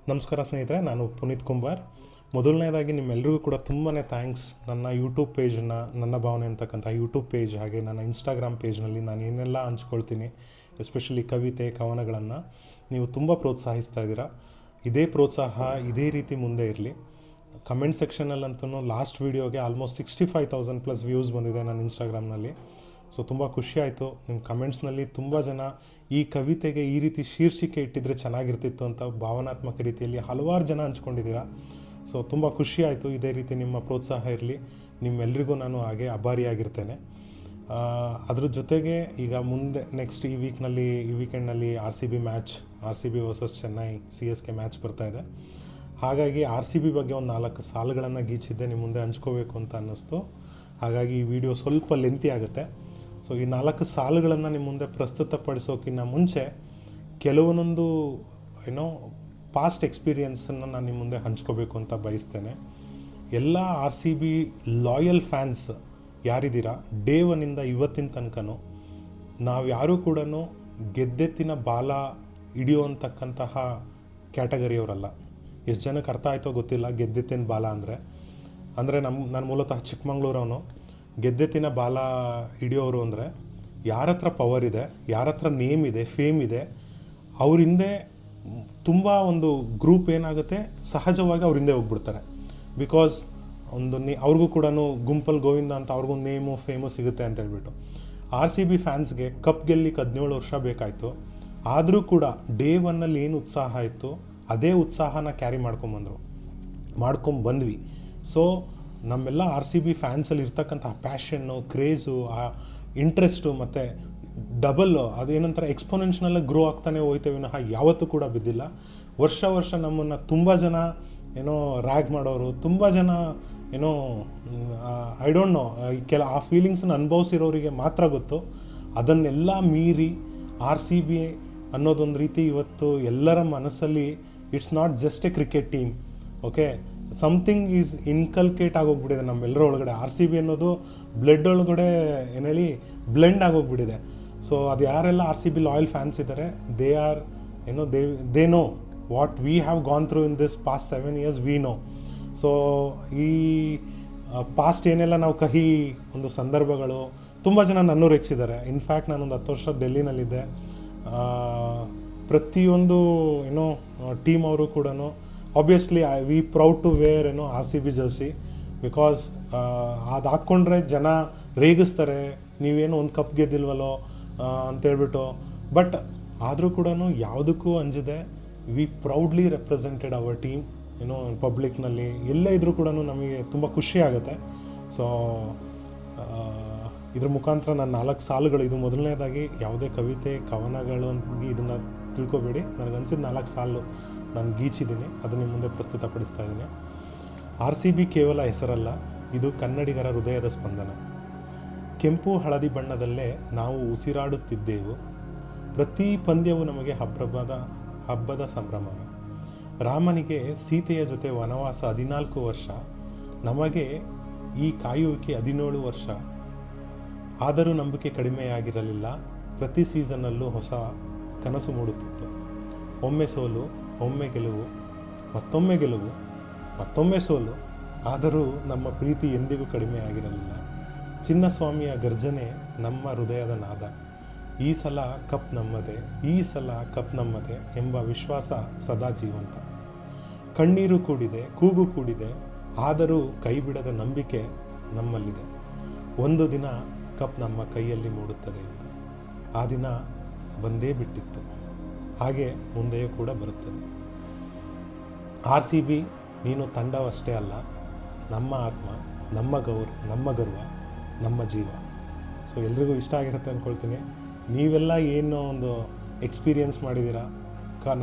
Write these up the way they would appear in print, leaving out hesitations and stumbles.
ನಮಸ್ಕಾರ ಸ್ನೇಹಿತರೆ, ನಾನು ಪುನೀತ್ ಕುಂಬಾರ್. ಮೊದಲನೇದಾಗಿ ನಿಮ್ಮೆಲ್ಲರಿಗೂ ಕೂಡ ತುಂಬಾ ಥ್ಯಾಂಕ್ಸ್. ನನ್ನ ಯೂಟ್ಯೂಬ್ ಪೇಜನ್ನು, ನನ್ನ ಭಾವನೆ ಅಂತಕ್ಕಂಥ ಯೂಟ್ಯೂಬ್ ಪೇಜ್, ಹಾಗೆ ನನ್ನ ಇನ್ಸ್ಟಾಗ್ರಾಮ್ ಪೇಜ್ನಲ್ಲಿ ನಾನು ಏನೆಲ್ಲ ಹಂಚ್ಕೊಳ್ತೀನಿ, ಎಸ್ಪೆಷಲಿ ಕವಿತೆ ಕವನಗಳನ್ನು ನೀವು ತುಂಬ ಪ್ರೋತ್ಸಾಹಿಸ್ತಾ ಇದ್ದೀರಾ. ಇದೇ ಪ್ರೋತ್ಸಾಹ ಇದೇ ರೀತಿ ಮುಂದೆ ಇರಲಿ. ಕಮೆಂಟ್ ಸೆಕ್ಷನಲ್ಲಂತೂ ಲಾಸ್ಟ್ ವೀಡಿಯೋಗೆ ಆಲ್ಮೋಸ್ಟ್ 65,000+ ವ್ಯೂಸ್ ಬಂದಿದೆ ನನ್ನ ಇನ್ಸ್ಟಾಗ್ರಾಮ್ನಲ್ಲಿ. ಸೊ ತುಂಬ ಖುಷಿ ಆಯಿತು. ನಿಮ್ಮ ಕಮೆಂಟ್ಸ್ನಲ್ಲಿ ತುಂಬ ಜನ ಈ ಕವಿತೆಗೆ ಈ ರೀತಿ ಶೀರ್ಷಿಕೆ ಇಟ್ಟಿದ್ರೆ ಚೆನ್ನಾಗಿರ್ತಿತ್ತು ಅಂತ ಭಾವನಾತ್ಮಕ ರೀತಿಯಲ್ಲಿ ಹಲವಾರು ಜನ ಹಂಚ್ಕೊಂಡಿದ್ದೀರಾ. ಸೊ ತುಂಬ ಖುಷಿ ಆಯಿತು. ಇದೇ ರೀತಿ ನಿಮ್ಮ ಪ್ರೋತ್ಸಾಹ ಇರಲಿ. ನಿಮ್ಮೆಲ್ರಿಗೂ ನಾನು ಹಾಗೆ ಆಭಾರಿಯಾಗಿರ್ತೇನೆ. ಅದ್ರ ಜೊತೆಗೆ ಈಗ ಮುಂದೆ ನೆಕ್ಸ್ಟ್ ಈ ವೀಕೆಂಡ್ನಲ್ಲಿ RCB versus Chennai CSK match ಬರ್ತಾಯಿದೆ. ಹಾಗಾಗಿ RCB ಬಗ್ಗೆ ಒಂದು 4 ಸಾಲುಗಳನ್ನು ಗೀಚಿದ್ದೆ ನಿಮ್ಮ ಮುಂದೆ ಹಂಚ್ಕೋಬೇಕು ಅಂತ ಅನ್ನಿಸ್ತು. ಹಾಗಾಗಿ ಈ ವಿಡಿಯೋ ಸ್ವಲ್ಪ ಲೆಂತಿ ಆಗುತ್ತೆ. ಸೊ ಈ 4 ಸಾಲುಗಳನ್ನು ನಿಮ್ಮ ಮುಂದೆ ಪ್ರಸ್ತುತಪಡಿಸೋಕ್ಕಿಂತ ಮುಂಚೆ ಕೆಲವೊಂದೊಂದು ಪಾಸ್ಟ್ ಎಕ್ಸ್ಪೀರಿಯನ್ಸನ್ನು ನಾನು ನಿಮ್ಮ ಮುಂದೆ ಹಂಚ್ಕೋಬೇಕು ಅಂತ ಬಯಸ್ತೇನೆ. ಎಲ್ಲ RCB ಲಾಯಲ್ ಫ್ಯಾನ್ಸ್ ಯಾರಿದ್ದೀರಾ, ಡೇ 1ಇಂದ ಇವತ್ತಿನ ತನಕನೂ ನಾವು ಯಾರೂ ಕೂಡ ಗೆದ್ದೆತ್ತಿನ ಬಾಲ ಹಿಡಿಯುವಂತಕ್ಕಂತಹ ಕ್ಯಾಟಗರಿಯವರಲ್ಲ. ಎಷ್ಟು ಜನಕ್ಕೆ ಅರ್ಥ ಆಯಿತೋ ಗೊತ್ತಿಲ್ಲ ಗೆದ್ದೆತ್ತಿನ ಬಾಲ ಅಂದರೆ ನಾನು ಮೂಲತಃ ಚಿಕ್ಕಮಂಗ್ಳೂರವನು. ಗೆದ್ದೆತ್ತಿನ ಬಾಲ ಹಿಡಿಯೋರು ಅಂದರೆ ಯಾರ ಹತ್ರ ಪವರ್ ಇದೆ, ಯಾರ ಹತ್ರ ನೇಮ್ ಇದೆ, ಫೇಮ್ ಇದೆ, ಅವ್ರ ಹಿಂದೆ ತುಂಬ ಒಂದು ಗ್ರೂಪ್ ಏನಾಗುತ್ತೆ, ಸಹಜವಾಗಿ ಅವ್ರ ಹಿಂದೆ ಹೋಗ್ಬಿಡ್ತಾರೆ. ಬಿಕಾಸ್ ಅವ್ರಿಗೂ ಕೂಡ ಗುಂಪಲ್ಲಿ ಗೋವಿಂದ ಅಂತ ಅವ್ರಿಗೊಂದು ನೇಮು ಫೇಮು ಸಿಗುತ್ತೆ ಅಂತ ಹೇಳ್ಬಿಟ್ಟು. RCB ಫ್ಯಾನ್ಸ್ಗೆ ಕಪ್ ಗೆಲ್ಲಿಕ್ಕೆ 17 ವರ್ಷ ಬೇಕಾಯಿತು. ಆದರೂ ಕೂಡ ಡೇ 1ನಲ್ಲಿ ಏನು ಉತ್ಸಾಹ ಇತ್ತು ಅದೇ ಉತ್ಸಾಹನ ಕ್ಯಾರಿ ಮಾಡ್ಕೊಂಡ್ಬಂದ್ವಿ. ಸೊ ನಮ್ಮೆಲ್ಲ RCB ಫ್ಯಾನ್ಸಲ್ಲಿ ಇರ್ತಕ್ಕಂಥ ಪ್ಯಾಷನ್ನು, ಕ್ರೇಜು, ಆ ಇಂಟ್ರೆಸ್ಟು ಮತ್ತು ಅದೇನಂತಾರೆ ಎಕ್ಸ್ಪೋನೆನ್ಷನಲ್ ಗ್ರೋ ಆಗ್ತಾನೆ ಹೋಯ್ತೇವೆ ವಿನಃ ಯಾವತ್ತೂ ಕೂಡ ಬಿದ್ದಿಲ್ಲ. ವರ್ಷ ನಮ್ಮನ್ನು ತುಂಬ ಜನ ರ್ಯಾಗ್ ಮಾಡೋರು, ತುಂಬ ಜನ ಐ ಡೋಂಟ್ ನೋ, ಆ ಫೀಲಿಂಗ್ಸನ್ನ ಅನುಭವಿಸಿರೋರಿಗೆ ಮಾತ್ರ ಗೊತ್ತು. ಅದನ್ನೆಲ್ಲ ಮೀರಿ RCB ಅನ್ನೋದೊಂದು ರೀತಿ ಇವತ್ತು ಎಲ್ಲರ ಮನಸ್ಸಲ್ಲಿ it's not just a cricket team, okay, something is inculcate ಆಗೋಗ್ಬಿಟ್ಟಿದೆ ನಮ್ಮೆಲ್ಲರ ಒಳಗಡೆ. RCB ಅನ್ನೋದು ಬ್ಲಡ್ ಒಳಗಡೆ ಬ್ಲೆಂಡ್ ಆಗೋಗ್ಬಿಟ್ಟಿದೆ. ಸೊ ಅದು ಯಾರೆಲ್ಲ RCB ಲಾಯಲ್ ಫ್ಯಾನ್ಸ್ ಇದ್ದಾರೆ, they know what we have gone through in this past 7 years, we know. So ಈ past ಏನೆಲ್ಲ ನಾವು ಕಹಿ ಒಂದು ಸಂದರ್ಭಗಳು ತುಂಬ ಜನ ನನ್ನೂ ರೆಕ್ಸಿದ್ದಾರೆ. ಇನ್ಫ್ಯಾಕ್ಟ್ ನಾನೊಂದು 10 ವರ್ಷ ಡೆಲ್ಲಿನಲ್ಲಿದ್ದೆ. ಪ್ರತಿಯೊಂದು ಟೀಮ್ ಅವರು ಕೂಡ obviously we proud to wear RCB jersey. Because ಅದು ಹಾಕ್ಕೊಂಡ್ರೆ ಜನ ರೇಗಿಸ್ತಾರೆ, ನೀವೇನು ಒಂದು ಕಪ್ ಗೆದ್ದಿಲ್ವಲ್ಲೋ ಅಂತೇಳ್ಬಿಟ್ಟು. ಬಟ್ ಆದರೂ ಕೂಡ ಯಾವುದಕ್ಕೂ ಅಂಜದೆ we proudly represented our team ಪಬ್ಲಿಕ್ನಲ್ಲಿ. ಎಲ್ಲೇ ಇದ್ರೂ ಕೂಡ ನಮಗೆ ತುಂಬ ಖುಷಿ ಆಗುತ್ತೆ. ಸೊ ಇದ್ರ ಮುಖಾಂತರ ನಾನು 4 ಸಾಲುಗಳು, ಇದು ಮೊದಲನೇದಾಗಿ ಯಾವುದೇ ಕವಿತೆ ಕವನಗಳು ಅಂತ ಇದನ್ನು ತಿಳ್ಕೊಬೇಡಿ. ನನಗನ್ಸಿದ್ದು 4 ಸಾಲು ನಾನು ಗೀಚಿದ್ದೀನಿ, ಅದನ್ನ ನಿಮ್ಮ ಮುಂದೆ ಪ್ರಸ್ತುತಪಡಿಸ್ತಾ ಇದ್ದೀನಿ. RCB ಕೇವಲ ಹೆಸರಲ್ಲ, ಇದು ಕನ್ನಡಿಗರ ಹೃದಯದ ಸ್ಪಂದನ. ಕೆಂಪು ಹಳದಿ ಬಣ್ಣದಲ್ಲೇ ನಾವು ಉಸಿರಾಡುತ್ತಿದ್ದೆವು. ಪ್ರತಿ ಪಂದ್ಯವು ನಮಗೆ ಹಬ್ಬದ ಸಂಭ್ರಮ. ರಾಮನಿಗೆ ಸೀತೆಯ ಜೊತೆ ವನವಾಸ 14 ವರ್ಷ, ನಮಗೆ ಈ ಕಾಯುವಿಕೆ 17 ವರ್ಷ. ಆದರೂ ನಂಬಿಕೆ ಕಡಿಮೆಯಾಗಿರಲಿಲ್ಲ. ಪ್ರತಿ ಸೀಸನ್ನಲ್ಲೂ ಹೊಸ ಕನಸು ಮೂಡುತ್ತಿತ್ತು. ಒಮ್ಮೆ ಸೋಲು, ಒಮ್ಮೆ ಗೆಲುವು, ಮತ್ತೊಮ್ಮೆ ಗೆಲುವು, ಮತ್ತೊಮ್ಮೆ ಸೋಲು. ಆದರೂ ನಮ್ಮ ಪ್ರೀತಿ ಎಂದಿಗೂ ಕಡಿಮೆಯಾಗಿರಲಿಲ್ಲ. ಚಿನ್ನಸ್ವಾಮಿಯ ಗರ್ಜನೆ ನಮ್ಮ ಹೃದಯದ ನಾದ. ಈ ಸಲ ಕಪ್ ನಮ್ಮದೇ, ಈ ಸಲ ಕಪ್ ನಮ್ಮದೇ ಎಂಬ ವಿಶ್ವಾಸ ಸದಾ ಜೀವಂತ. ಕಣ್ಣೀರು ಕೂಡಿದೆ, ಕೂಗು ಕೂಡಿದೆ, ಆದರೂ ಕೈ ಬಿಡದ ನಂಬಿಕೆ ನಮ್ಮಲ್ಲಿದೆ. ಒಂದು ದಿನ ಕಪ್ ನಮ್ಮ ಕೈಯಲ್ಲಿ ಮೂಡುತ್ತದೆ ಅಂತ. ಆ ದಿನ ಬಂದೇ ಬಿಟ್ಟಿತ್ತು, ಹಾಗೆ ಮುಂದೆಯೂ ಕೂಡ ಬರುತ್ತದೆ. RCB ನೀನು ತಂಡವಷ್ಟೇ ಅಲ್ಲ, ನಮ್ಮ ಆತ್ಮ, ನಮ್ಮ ಗರ್ವ, ನಮ್ಮ ಜೀವ. ಸೊ ಎಲ್ರಿಗೂ ಇಷ್ಟ ಆಗಿರುತ್ತೆ ಅಂದ್ಕೊಳ್ತೀನಿ. ನೀವೆಲ್ಲ ಏನೋ ಒಂದು ಎಕ್ಸ್ಪೀರಿಯನ್ಸ್ ಮಾಡಿದ್ದೀರಾ.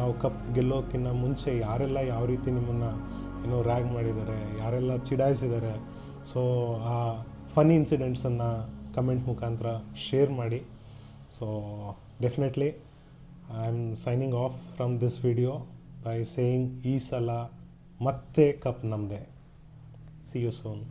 ನಾವು ಕಪ್ ಗೆಲ್ಲೋಕ್ಕಿಂತ ಮುಂಚೆ ಯಾರೆಲ್ಲ ಯಾವ ರೀತಿ ನಿಮ್ಮನ್ನು ರ್ಯಾಗ್ ಮಾಡಿದ್ದಾರೆ, ಯಾರೆಲ್ಲ ಚಿಡಾಯಿಸಿದ್ದಾರೆ. ಸೊ ಆ ಫನಿ ಇನ್ಸಿಡೆಂಟ್ಸನ್ನು ಕಮೆಂಟ್ ಮುಖಾಂತರ ಶೇರ್ ಮಾಡಿ. So definitely I am signing off from this video by saying ಈ ಸಲ ಮತ್ತೆ ಕಪ್ ನಮ್ಮದೇ. See you soon.